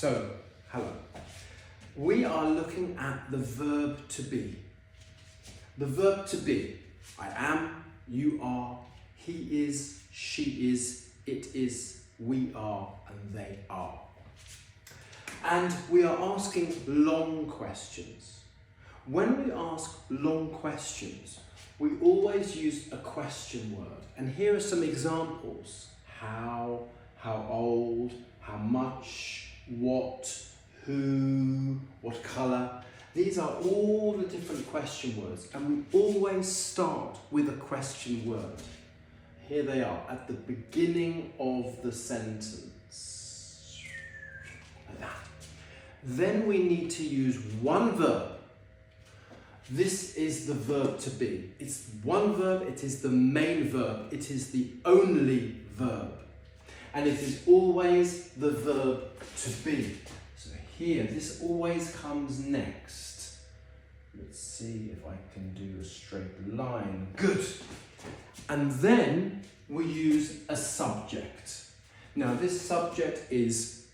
So, hello. We are looking at the verb to be. The verb to be. I am, you are, he is, she is, it is, we are, and they are. And we are asking long questions. When we ask long questions, we always use a question word. And here are some examples. How old, how much, what, who, what colour. These are all the different question words, and we always start with a question word. Here they are at the beginning of the sentence. Like that. Then we need to use one verb. This is the verb to be. It's one verb, it is the main verb, it is the only verb. And it is always the verb to be. So here, this always comes next. Let's see if I can do a straight line. Good. And then we use a subject. Now this subject is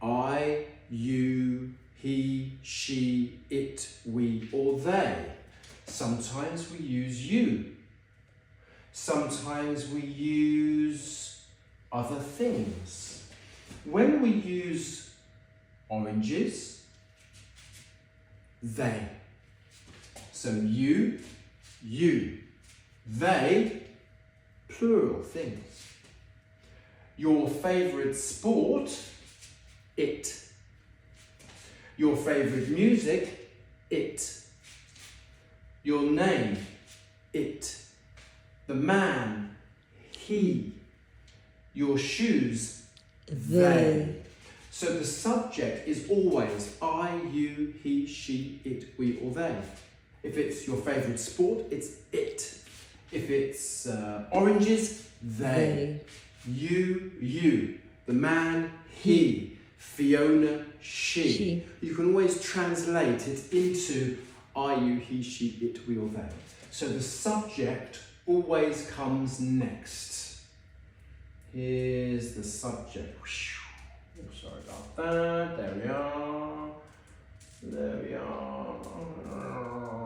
I, you, he, she, it, we, or they. Sometimes we use you. Sometimes we use other things. When we use oranges, they. So you, they, plural things. Your favourite sport, it. Your favourite music, it. Your name, it. The man, he. Your shoes, they. So the subject is always I, you, he, she, it, we, or they. If it's your favourite sport, it's it. If it's oranges, they. You. The man, he. Fiona, she. You can always translate it into I, you, he, she, it, we, or they. So the subject always comes next. Here's the subject. Oh, sorry about that. There we are. There we are.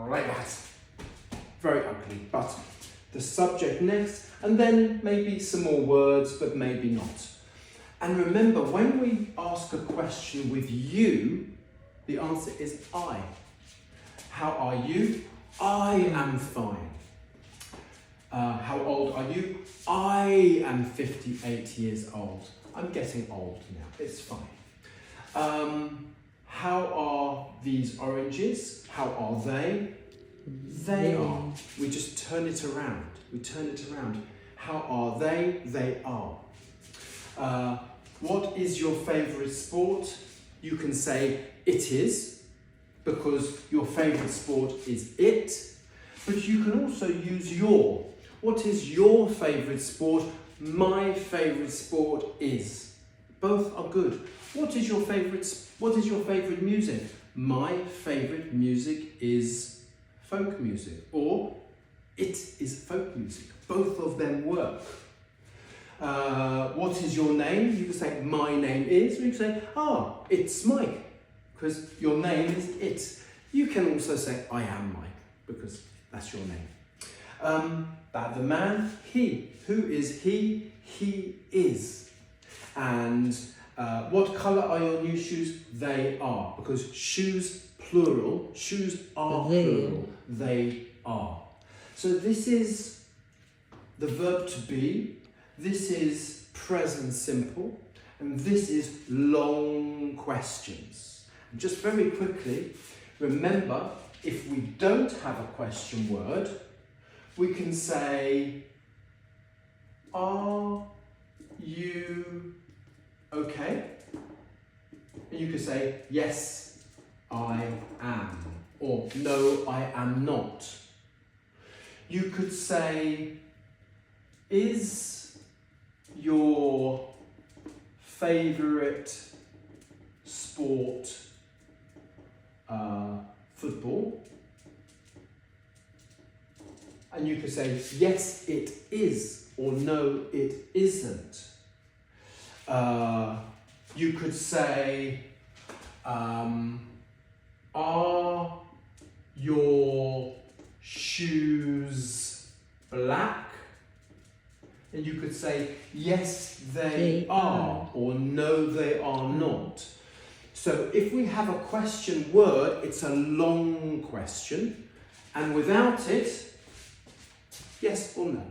Like that. Very ugly, but the subject next, and then maybe some more words, but maybe not. And remember, when we ask a question with you, the answer is I. How are you? I am fine. How old are you? I am 58 years old. I'm getting old now, it's fine. How are these oranges? How are they? They are. We just turn it around. We turn it around. How are they? They are. What is your favourite sport? You can say it is, because your favourite sport is it. But you can also use your. What is your favourite sport? My favourite sport is. Both are good. What is your favourite music? My favourite music is folk music, or it is folk music. Both of them work. What is your name? You can say my name is, or you can say it's Mike, because your name is it. You can also say I am Mike, because that's your name. The man, he. Who is he? He is. And what colour are your new shoes? They are, because shoes plural, shoes are plural, they are. So this is the verb to be, this is present simple, and this is long questions. And just very quickly, remember, if we don't have a question word, we can say, are you okay? And you can say, yes, I am, or no, I am not. You could say, is your favourite sport football? And you could say, yes, it is, or no, it isn't. You could say, Are your shoes black? And you could say, yes, they are, or no, they are not. So if we have a question word, it's a long question, and without it, yes or no.